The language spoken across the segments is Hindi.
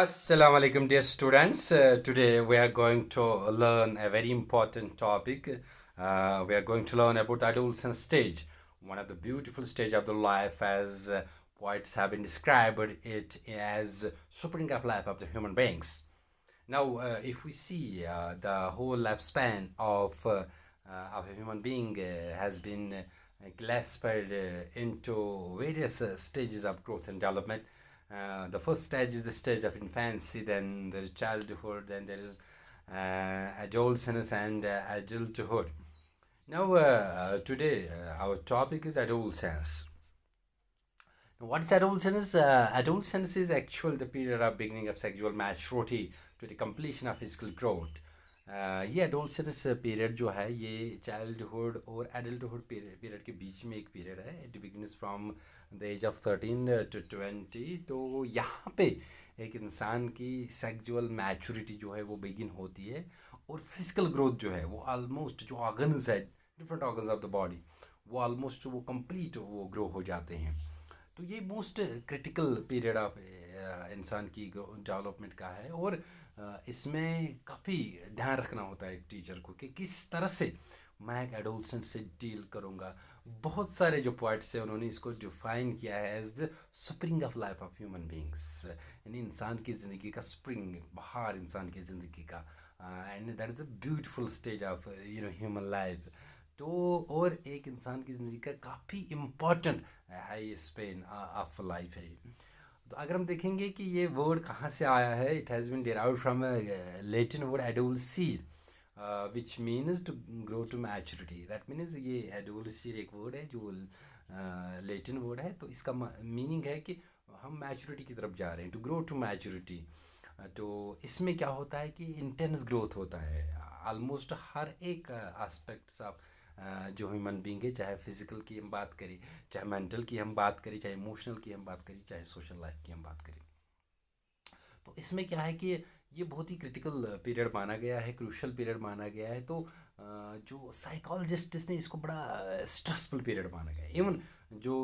Assalamu alaikum, dear students. Today we are going to learn a very important topic. We are going to learn about the adolescent stage, one of the beautiful stage of the life, as poets have been described it as spring up life of the human beings. Now, if we see the whole lifespan of a human being has been classified into various stages of growth and development. The first stage is the stage of infancy, then there is childhood, then there is adolescence and adulthood. Now, today our topic is adolescence. What is adolescence? Adolescence is actual the period of beginning of sexual maturity to the completion of physical growth. ये एडोलसेंस पीरियड जो है ये चाइल्डहुड और एडल्टहुड पीरियड के बीच में एक पीरियड है. It begins from the age of 13 to 20. तो यहाँ पे एक इंसान की सेक्सुअल मैच्योरिटी जो है वो बिगिन होती है और फिजिकल ग्रोथ जो है वो ऑलमोस्ट जो ऑर्गन्स है different organs of the body वो ऑलमोस्ट वो कंप्लीट वो ग्रो हो जाते हैं. तो ये मोस्ट क्रिटिकल पीरियड ऑफ इंसान की डेवलपमेंट का है और इसमें काफ़ी ध्यान रखना होता है एक टीचर को कि किस तरह से मैं एक एडोलसेंट से डील करूँगा. बहुत सारे जो पॉइंट्स हैं उन्होंने इसको डिफाइन किया है as the spring of life of human beings, यानी इंसान की ज़िंदगी का स्प्रिंग, बहार इंसान की ज़िंदगी का. And that is the beautiful stage of human life. तो और एक इंसान की ज़िंदगी का काफ़ी important high span of life है. तो अगर हम देखेंगे कि ये वर्ड कहाँ से आया है, it has been derived from Latin word adolescere which means to grow to maturity. That means ये एडोलसीर एक वर्ड है जो लेटिन वर्ड है. तो इसका मीनिंग है कि हम मैच्योरिटी की तरफ जा रहे हैं, टू ग्रो टू मैच्योरिटी. तो इसमें क्या होता है कि इंटेंस ग्रोथ होता है ऑलमोस्ट हर एक एस्पेक्ट्स ऑफ जो ह्यूमन बींग है, चाहे फिजिकल की हम बात करें, चाहे मेंटल की हम बात करें, चाहे इमोशनल की हम बात करें, चाहे सोशल लाइफ की हम बात करें. तो इसमें क्या है कि ये बहुत ही क्रिटिकल पीरियड माना गया है, क्रूशल पीरियड माना गया है. तो जो साइकोलॉजिस्ट ने इसको बड़ा स्ट्रेसफुल पीरियड माना गया है. इवन जो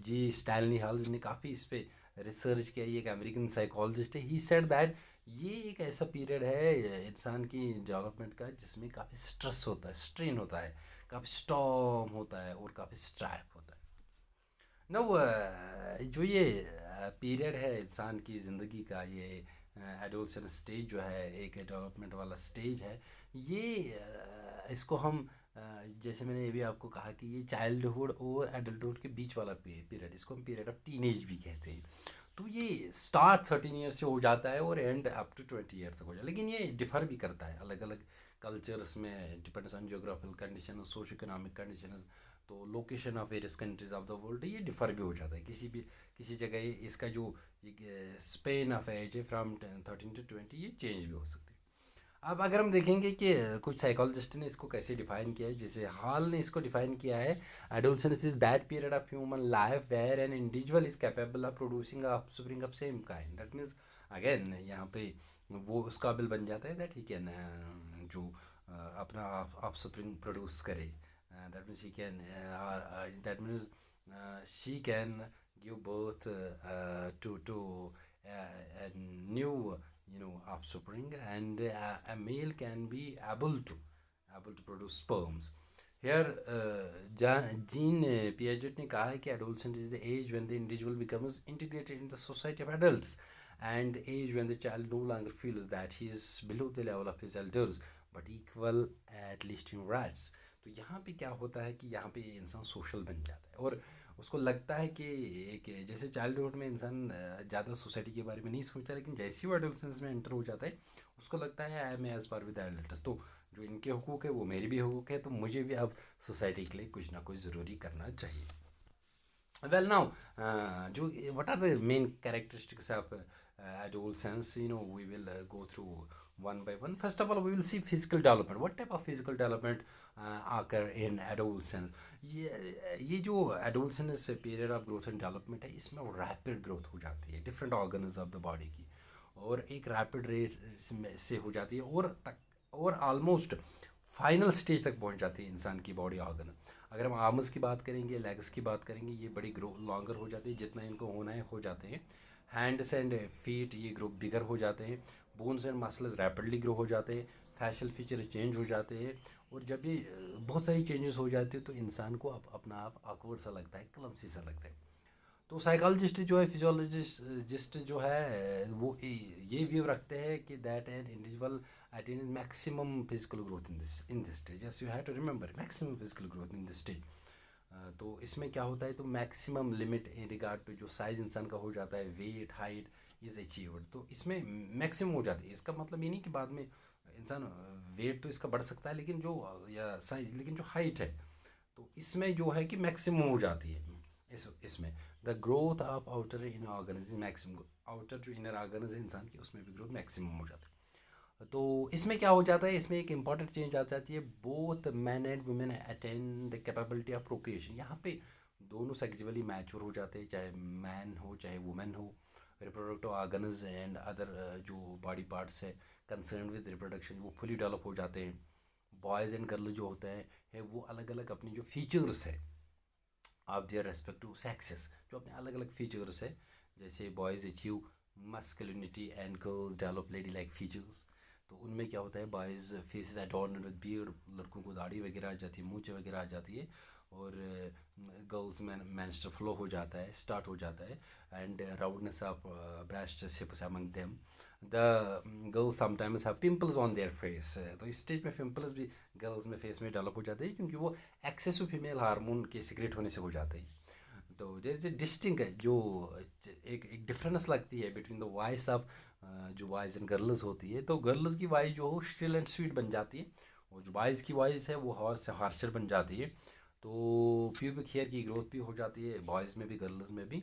जी स्टैनली हॉल ने काफ़ी इस पर रिसर्च किया, ये एक अमेरिकन साइकोलॉजिस्ट है. ही सेड दैट ये एक ऐसा पीरियड है इंसान की डेवलपमेंट का जिसमें काफ़ी स्ट्रेस होता है, स्ट्रेन होता है, काफ़ी स्टॉर्म होता है और काफ़ी स्ट्राइप होता है. नो जो ये पीरियड है इंसान की ज़िंदगी का, ये एडोलसेंस स्टेज जो है एक डेवलपमेंट वाला स्टेज है. ये इसको हम जैसे मैंने ये भी आपको कहा कि ये चाइल्डहुड और एडल्टहुड के बीच वाला पीरियड, इसको हम पीरियड ऑफ टीनेज भी कहते हैं. तो ये स्टार्ट 13 ईयर्स से हो जाता है और एंड अप टू 20 ईयर्स तक हो जाता है. लेकिन ये डिफ़र भी करता है अलग अलग कल्चर्स में, depends on geographical condition, socio economic condition. तो location of various countries of the world ये डिफ़र भी हो जाता है. किसी जगह इसका जो स्पेन ऑफ एज है फ्राम 13 to 20, ये चेंज भी हो सकती है. अब अगर हम देखेंगे कि कुछ साइकोलॉजिस्ट ने इसको कैसे डिफाइन किया है, जैसे हॉल ने इसको डिफाइन किया है, adolescence is that period of human life where an individual is capable of producing offspring of same kind. That means again यहाँ पे वो उस काबिल बन जाता है दैट ही कैन जो अपना ऑफस्प्रिंग प्रोड्यूस करे. That means he can that means she can give birth to a new offspring, and a male can be able to produce sperms. Here Jean Piaget ने कहा है कि adolescence is the age when the individual becomes integrated in the society of adults, and the age when the child no longer feels that he is below the level of his elders but equal at least in rights. तो यहाँ पे क्या होता है कि यहाँ पे इंसान सोशल बन जाता है और उसको लगता है कि एक जैसे चाइल्डहुड में इंसान ज़्यादा सोसाइटी के बारे में नहीं सोचता, लेकिन जैसे वो एडोलसेंस में एंटर हो जाता है उसको लगता है I am as par with adults. तो जो इनके हुकूक है वो मेरे भी हुकूक है, तो मुझे भी अब सोसाइटी के लिए कुछ ना कुछ ज़रूरी करना चाहिए. Well, now, what are the main characteristics of adolescence? We will go through one by one. First of all, we will see physical development. What type of physical development occur in adolescence? ये जो adolescence period of growth and development है, इसमें रैपिड ग्रोथ हो जाती है different organs of the body की, और एक रैपिड रेट से हो जाती है और ऑलमोस्ट फाइनल स्टेज तक पहुंच जाती है इंसान की बॉडी ऑर्गन. अगर हम आर्म्स की बात करेंगे, लेग्स की बात करेंगे, ये बड़ी ग्रो लॉन्गर हो जाती है, जितना इनको होना है हो जाते हैं. हैंड्स एंड फीट ये ग्रो बिगर हो जाते हैं, bones and muscles rapidly grow हो जाते हैं, फैशियल फीचर चेंज हो जाते हैं। और जब ये बहुत सारी चेंजेस हो जाते हैं तो इंसान को अपना आप awkward सा लगता है, क्लमसी सा लगता है। तो साइकोलॉजिस्ट जो है, फिजियोलॉजिस्ट जो है, वो ये व्यू रखते हैं कि that an individual attain maximum physical growth in this stage. Yes, you have to remember maximum physical growth in this stage. तो इसमें क्या होता है, तो maximum limit in regard to जो साइज इंसान का हो जाता है, वेट हाइट इज़ अचीव्ड। तो इसमें मैक्सिमम हो जाती है। इसका मतलब ये नहीं कि बाद में इंसान वेट तो इसका बढ़ सकता है, लेकिन जो या साइज, लेकिन जो हाइट है तो इसमें जो है कि मैक्सिमम हो जाती है। इसमें the growth of outer in organism maximum, outer जो इनर ऑर्गेनिज्म इंसान की उसमें भी ग्रोथ मैक्सिमम हो जाती है। तो इसमें क्या हो जाता है, इसमें एक इंपॉर्टेंट चेंज आ जाती है, both man and women attain the capability of procreation. यहाँ पे दोनों सेक्सुअली मैच्योर हो जाते हैं, चाहे मैन हो चाहे वुमेन हो। रिप्रोडक्टिव ऑर्गन्स एंड अदर जो बॉडी पार्ट्स है कंसर्न विद रिप्रोडक्शन वो फुली डेवलप हो जाते हैं। बॉयज़ एंड गर्ल जो होते हैं है वो अलग अलग अपनी जो फीचर्स है ऑफ देयर रेस्पेक्टिव सेक्सेस, जो अपने अलग अलग फीचर्स है, जैसे boys achieve masculinity and girls develop lady like features. तो उनमें क्या होता है, बॉयज़ फेसेस एडॉर्न्ड विद बियर्ड, लड़कों को दाढ़ी वगैरह आ जाती है, मूंछ वगैरह आ जाती है। और गर्ल्स में मेंस्ट्रुअल फ्लो हो जाता है, स्टार्ट हो जाता है। And roundness of breast हिप्स among them. The girls sometimes have pimples on their face. तो इस स्टेज में पिंपल्स भी गर्ल्स में फेस में डेवलप हो जाते हैं, क्योंकि वो एक्सेसिव फीमेल हार्मोन के सिक्रेट होने से हो जाते हैं। तो जैसे डिस्टिंग है जो एक एक डिफरेंस लगती है बिटवीन द वॉइस ऑफ जो बॉयज़ एंड गर्ल्स होती है, तो गर्ल्स की वॉइस जो हो स्टिल एंड स्वीट बन जाती है, और जो बॉयज़ की वॉइस है वो हार्शर बन जाती है। तो प्यूबिक हेयर की ग्रोथ भी हो जाती है बॉयज़ में भी गर्ल्स में भी।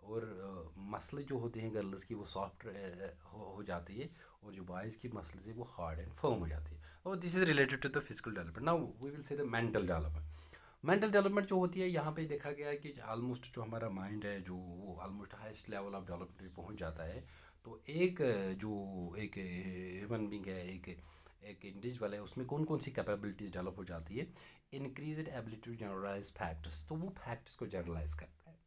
और मसल जो होते हैं गर्ल्स की वो सॉफ्ट हो जाती है, और जो बॉयज़ की मसल है वो हार्ड एंड फर्म हो जाती है। और this is related to the physical development. Now we will say the mental development. Mental development जो होती है, यहाँ पे देखा गया है कि ऑलमोस्ट जो हमारा माइंड है जो वो almost highest level of development पे पहुँच जाता है। तो एक जो एक ह्यूमन बींग है, एक इंडिविजुअल है, उसमें कौन कौन सी कैपेबिलिटीज़ डेवलप हो जाती है। Increase ability to generalize facts, तो वो फैक्ट्स को जनरलाइज करता है।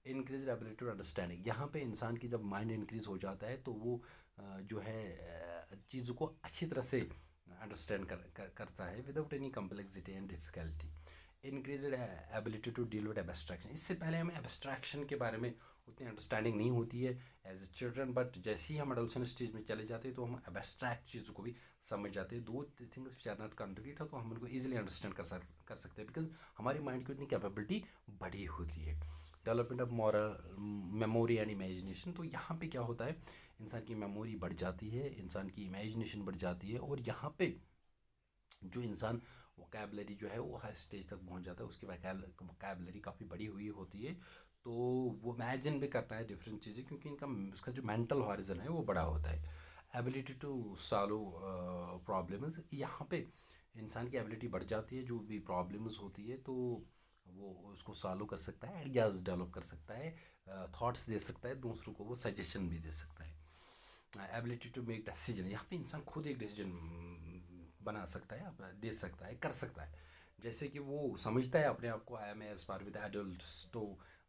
इंक्रीज एबिलिटी टू अंडरस्टैंडिंग, यहाँ पे इंसान की जब माइंड इंक्रीज हो जाता है तो वो जो है चीज़ों को अच्छी तरह से अंडरस्टैंड करता है without any complexity and difficulty. Increase ability to deal with abstraction, इससे पहले हमें एब्स्ट्रैक्शन के बारे में उतनी अंडरस्टैंडिंग नहीं होती है एज ए चिल्ड्रन, बट जैसे ही हम एडोलसेंट स्टेज में चले जाते हैं तो हम एब्स्ट्रैक्ट चीज़ों को भी समझ जाते हैं। दो थिंग्स विच आर नॉट कंट्रीट है तो हम उनको ईजिली अंडरस्टैंड कर सकते हैं, बिकॉज हमारी माइंड की उतनी कैपेबिलिटी बड़ी होती है। Development of moral memory and imagination, तो यहाँ पे क्या होता है, इंसान की मेमोरी बढ़ जाती है, इंसान की इमेजिनेशन बढ़ जाती है, और यहाँ पे जो इंसान वोकैबलरी जो है वो हाई स्टेज तक पहुंच जाता है, उसकी वोकैबलरी काफ़ी बड़ी हुई होती है। तो वो इमेजिन भी करता है डिफरेंट चीज़ें, क्योंकि इनका उसका जो मेंटल हॉरिजन है वो बड़ा होता है। एबिलिटी टू सॉल्व प्रॉब्लम्स, यहाँ पे इंसान की एबिलिटी बढ़ जाती है, जो भी प्रॉब्लम्स होती है तो वो उसको सॉल्व कर सकता है, आइडियाज़ डेवलप कर सकता है, थॉट्स दे सकता है दूसरों को, वो सजेशन भी दे सकता है। एबिलिटी टू मेक डिसीजन, यहाँ पे इंसान खुद एक डिसीजन बना सकता है, अपना दे सकता है, कर सकता है। जैसे कि वो समझता है अपने आप को I am as far with adults, तो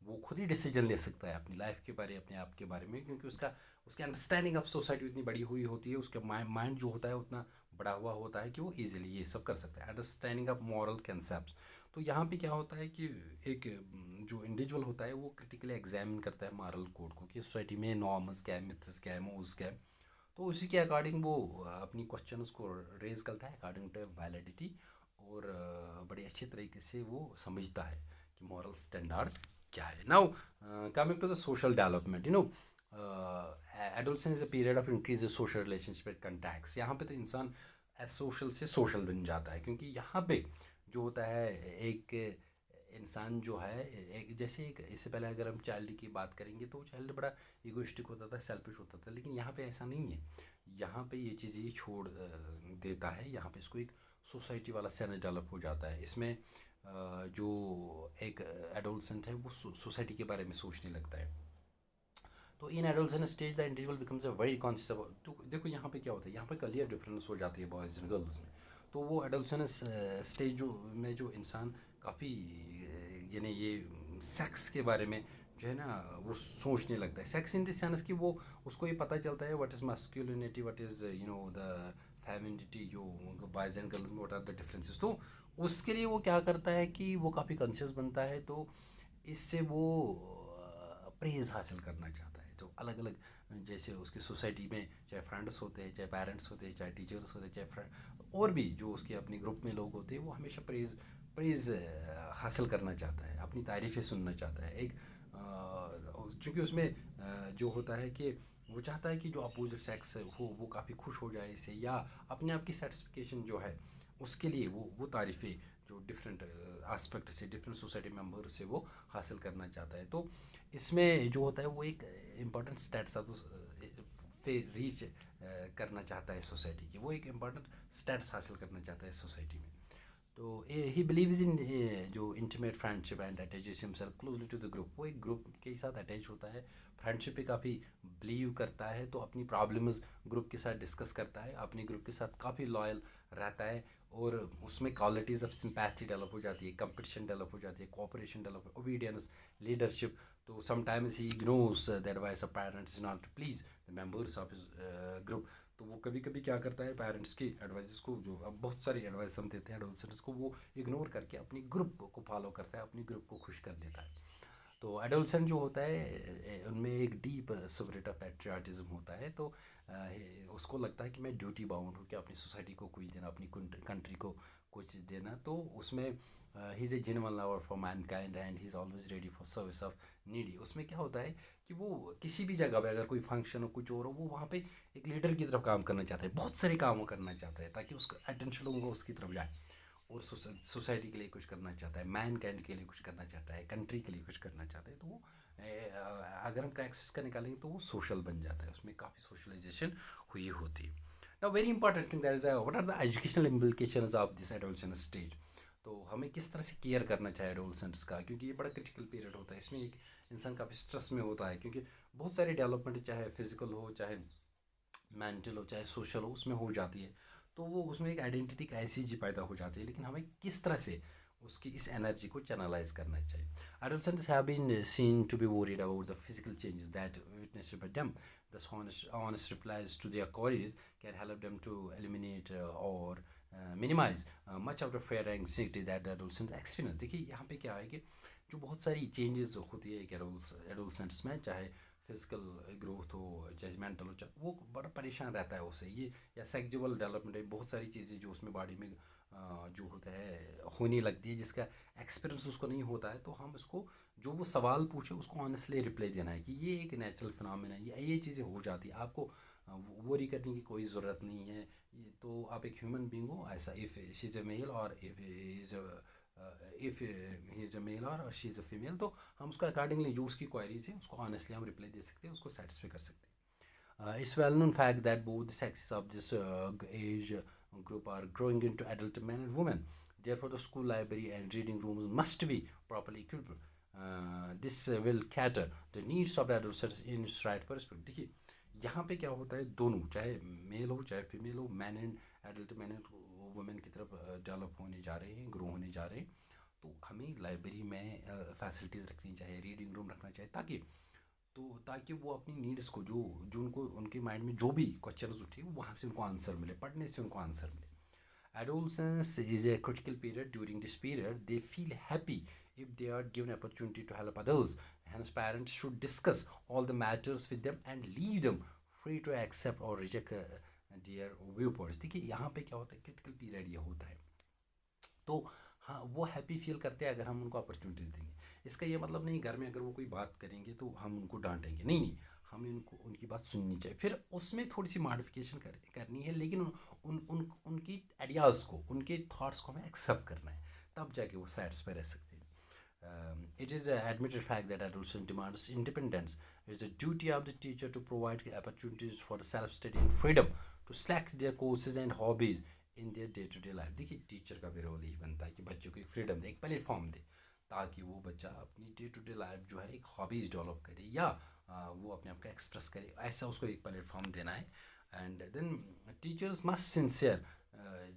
वो खुद ही डिसीजन ले सकता है अपनी लाइफ के बारे, अपने आप के बारे में, क्योंकि उसकी अंडरस्टैंडिंग ऑफ सोसाइटी उतनी बड़ी हुई होती है, उसका माइंड जो होता है उतना बड़ा हुआ होता है कि वो इजीली ये सब कर सकता है। अंडरस्टैंडिंग ऑफ मॉरल कंसेप्ट, तो यहाँ पे क्या होता है कि एक जो इंडिविजुअल होता है वो क्रिटिकली एग्जामिन करता है मॉरल कोड को, कि सोसाइटी में नॉर्म्स क्या है, मिथ्स क्या है, मोल्स क्या है। तो उसी के अकॉर्डिंग वो अपनी क्वेश्चन उसको रेज करता है अकॉर्डिंग टू वैलिडिटी, और बड़ी अच्छी तरीके से वो समझता है कि मॉरल स्टैंडर्ड क्या है। Now coming to the social development, adolescence is a period of increase social relationship contacts. यहाँ पे तो इंसान सोशल से सोशल बन जाता है, क्योंकि यहाँ पे जो होता है एक इंसान जो है एक जैसे एक, इससे पहले अगर हम चाइल्ड की बात करेंगे तो चाइल्ड बड़ा इगोइस्टिक होता था, सेल्फिश होता था, लेकिन यहाँ पे ऐसा नहीं है। यहाँ पे ये चीज़ ये छोड़ देता है, यहाँ पे इसको एक सोसाइटी वाला सेंस डेवलप हो जाता है। इसमें जो एक एडोलसेंट है वो सोसाइटी के बारे में सोचने लगता है। तो in adolescent stage the individual becomes a very conscious about, तो देखो यहाँ पे क्या होता है, यहाँ पे क्लियर डिफरेंस हो जाती है बॉयज़ एंड गर्ल्स में। तो वो एडोलसेंट स्टेज जो इंसान काफ़ी यानी ये सेक्स के बारे में जो है ना वो सोचने लगता है। सेक्स इन द सेंस कि वो उसको ये पता चलता है what is masculinity, what is the femininity, जो बॉयज़ एंड गर्ल्स में व्हाट आर द डिफरेंसेस। तो उसके लिए वो क्या करता है कि वो काफ़ी कॉन्शियस बनता है। तो इससे वो प्रेज़ हासिल करना चाहता है। तो अलग अलग जैसे उसकी सोसाइटी में चाहे फ्रेंड्स होते हैं, चाहे पेरेंट्स होते हैं, चाहे टीचर्स होते हैं, चाहे फ्रेंड और भी जो उसके अपने ग्रुप में लोग होते हैं, वो हमेशा प्रेज़ प्रेज़ हासिल करना चाहता है, अपनी तारीफ़ें सुनना चाहता है। एक चूँकि उसमें जो होता है कि वो चाहता है कि जो अपोजिट सेक्स हो वो काफ़ी खुश हो जाए इससे, या अपने आप की सेटिस्फिकेशन जो है उसके लिए वो तारीफ़ें जो डिफरेंट एस्पेक्ट से, डिफरेंट सोसाइटी मेम्बर से वो हासिल करना चाहता है। तो इसमें जो होता है वो एक इम्पॉर्टेंट स्टेटस पे रीच करना चाहता है सोसाइटी की, वो एक इम्पॉर्टेंट स्टेटस हासिल करना चाहता है सोसाइटी में। तो ही बिलीव्स इन जो intimate friendship and attaches himself closely to the group. वो एक ग्रुप के साथ अटैच होता है, फ्रेंडशिप पे काफ़ी बिलीव करता है। तो अपनी प्रॉब्लम्स ग्रुप के साथ डिस्कस करता है, अपने ग्रुप के साथ काफ़ी लॉयल रहता है। और उसमें क्वालिटीज़ ऑफ सिंपैथी डेवलप हो जाती है, कंपटीशन डेवलप हो जाती है, कोऑपरेशन डेवलप, ओबीडियंस, लीडरशिप। तो sometimes he ignores the advice of parents not to please the members of his group. तो वो कभी कभी क्या करता है, पेरेंट्स की एडवाइस को, जो अब बहुत सारी एडवाइस हम देते हैं एडोलसेंट्स को, वो इग्नोर करके अपनी ग्रुप को फॉलो करता है, अपनी ग्रुप को खुश कर देता है। तो एडोलसेंट जो होता है उनमें एक डीप स्पिरिट ऑफ पैट्रियाटिज्म होता है। तो उसको लगता है कि मैं ड्यूटी बाउंड हूँ कि अपनी सोसाइटी को कुछ देना, अपनी कंट्री को कुछ देना। तो उसमें he is a genuine lover for man kind and he is always ready for service of needy. उसमें क्या होता है कि वो किसी भी जगह पे अगर कोई फंक्शन हो, कुछ और हो, वो वहाँ पे एक लीडर की तरफ काम करना चाहता है, बहुत सारे काम करना चाहता है ताकि उसका अटेंशन लोगों को उसकी तरफ जाए। और सोसाइटी के लिए कुछ करना चाहता है, मैन काइंड के लिए कुछ करना चाहता है, कंट्री के लिए कुछ करना चाहता है। तो वो अगर हम क्रैक्सिस का निकालेंगे तो वो सोशल बन जाता है, उसमें काफ़ी सोशलाइजेशन हुई होती है। Now very important thing that is what are the educational implications of this adolescent stage. तो हमें किस तरह से केयर करना चाहिए एडोलसेंट्स का, क्योंकि ये बड़ा क्रिटिकल पीरियड होता है। इसमें एक इंसान काफ़ी स्ट्रेस में होता है, क्योंकि बहुत सारी डेवलपमेंट, चाहे फिजिकल हो, चाहे मेंटल हो, चाहे सोशल हो, उसमें हो जाती है। तो वो उसमें एक आइडेंटिटी क्राइसिस जी पैदा हो जाती है। लेकिन हमें किस तरह से उसकी इस एनर्जी को चैनलाइज करना चाहिए। Adolescents have been seen to be worried about the physical changes that witnessed by them. Thus, honest replies to their queries can help them to eliminate or minimize much of the fear and anxiety that the adolescents experience. देखिए यहाँ पे क्या है कि जो बहुत सारी चेंजेस होती है एक एडोलसेंट्स में, चाहे फिजिकल ग्रोथ हो, चाहे मेंटल हो, चाहे वो बड़ा परेशान रहता है उससे, ये या सेक्सुअल डेवलपमेंट है, बहुत सारी चीज़ें जो उसमें बॉडी में जो होता है होने लगती है, जिसका एक्सपीरियंस उसको नहीं होता है। तो हम उसको जो वो सवाल पूछे उसको ऑनेस्टली रिप्लाई देना है कि ये एक नेचुरल फिनोमेना है, ये चीज़ें हो जाती है, आपको वरी करने की कोई ज़रूरत नहीं है। ये तो आप एक ह्यूमन बींग हो, ऐसा if she is a male और if he is a male और शी इज़ अ फीमेल, तो हम उसका अकॉर्डिंगली जो उसकी क्वारीज है उसको ऑनेस्टली हम रिप्लाई दे सकते हैं, उसको सेटिस्फाई कर सकते हैं। It's well known fact that both the sexes of this age group are growing into adult men and women. Therefore, the school library and reading rooms must be properly equipped. This will cater the needs of adolescents in its right perspective. देखिए यहाँ पे क्या होता है, दोनों चाहे मेल हो चाहे फीमेल हो, man and adult, man and women की तरफ डेवलप होने जा रहे हैं, ग्रो होने जा रहे हैं। तो हमें लाइब्रेरी में फैसिलिटीज़ रखनी चाहिए, रीडिंग रूम रखना चाहिए, ताकि वो अपनी नीड्स को, जो जो उनको उनके माइंड में जो भी क्वेश्चन उठे वहाँ से उनको आंसर मिले, पढ़ने से उनको आंसर मिले। Adolescence is a critical period. During this period, they feel happy if they are given opportunity to help others. Hence, parents should discuss all the matters with them and leave them free to accept or reject their viewpoints. देखिए यहाँ पे क्या होता है, क्रिटिकल पीरियड ये होता है। तो हाँ, वो हैप्पी फील करते हैं अगर हम उनको अपॉर्चुनिटीज़ देंगे। इसका ये मतलब नहीं घर में अगर वो कोई बात करेंगे तो हम उनको डांटेंगे, नहीं नहीं, हमें उनको उनकी बात सुननी चाहिए, फिर उसमें थोड़ी सी मॉडिफिकेशन करनी है, लेकिन उनकी आइडियाज़ को, उनके थॉट्स को हमें एक्सेप्ट करना है, तब जाके वो सेटिस्फाई रह सकते हैं। It is an admitted fact that adolescent demands independence. It is the duty of the teacher to provide opportunities for self-study and freedom to select their courses and hobbies in their day to day life. देखिए टीचर का भी रोल यही बनता है कि बच्चों को एक फ्रीडम दे, एक प्लेटफॉर्म दे, ताकि वो बच्चा अपनी डे टू डे लाइफ जो है एक हॉबीज़ डेवलप करे, या वो अपने आप को एक्सप्रेस करे, ऐसा उसको एक प्लेटफॉर्म देना है। And then teachers must sincere,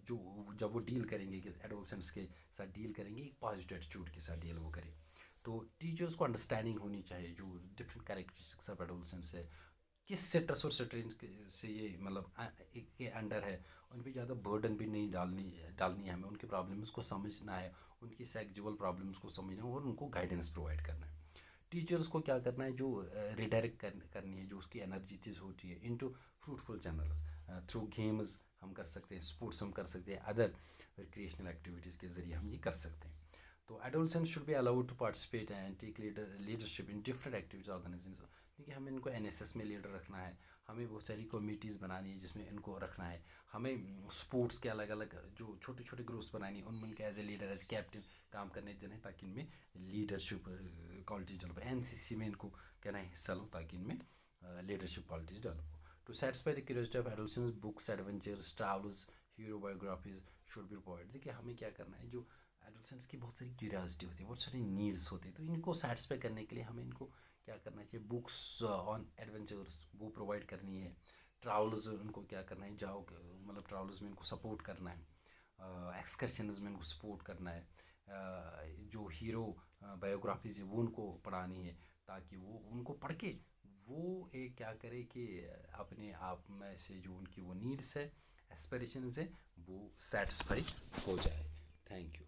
जो जब वो डील करेंगे कि एडोलसेंट्स के साथ डील करेंगे, एक पॉजिटिव एटीट्यूड के साथ डील वो करें। तो टीचर्स को अंडरस्टैंडिंग होनी चाहिए जो डिफरेंट कैरेक्टरिस्टिक्स ऑफ एडोलसेंस है, किस सिट्रस और सिट्रीन से ये मतलब के अंडर है। उन पर ज़्यादा बर्डन भी नहीं डालनी है हमें, उनके प्रॉब्लम्स को समझना है, उनकी सेक्सुअल प्रॉब्लम्स को समझना है और उनको गाइडेंस प्रोवाइड करना है। टीचर्स को क्या करना है, जो रिडायरेक्ट करनी है जो उसकी एनर्जीज होती है into fruitful channels through games हम कर सकते हैं, स्पोर्ट्स हम कर सकते हैं, अदर रिक्रिएशनल एक्टिविटीज़ के ज़रिए हम ये कर सकते हैं। तो adolescents should be allowed to participate and take leadership in different activities organization. देखिए हमें इनको एनएसएस में लीडर रखना है, हमें बहुत सारी कमेटीज़ बनानी है जिसमें इनको रखना है, हमें स्पोर्ट्स के अलग अलग जो छोटे छोटे ग्रुप्स बनानी है उनमें इनके as a leader as captain काम करने देना है ताकि इनमें लीडरशिप क्वालिटीज डेवलप। एनसीसी में इनको कहना है हिस्सा लो ताकि इनमें लीडरशिप क्वालिटीज डेवलप हो। To satisfy the curiosity of adolescents, books, adventures, travels, hero biographies should be provide. देखिए हमें क्या करना है, जो एडोलसेंट्स की बहुत सारी क्यूरियोसिटी होती है, बहुत सारी नीड्स होती है, तो इनको सेटिस्फाई करने के लिए हमें इनको क्या करना चाहिए, बुक्स ऑन एडवेंचर्स वो प्रोवाइड करनी है। ट्रैवल्स उनको क्या करना है, जाओ मतलब ट्रैवल्स में इनको सपोर्ट करना है, एक्सकर्शंस में इनको सपोर्ट करना है, जो हीरो बायोग्राफीज है वो उनको पढ़ानी है ताकि वो उनको पढ़ के वो एक क्या करे कि अपने आप में से जो उनकी वो नीड्स है, एस्पिरेशंस है, वो सेटिस्फाई हो जाए। Thank you.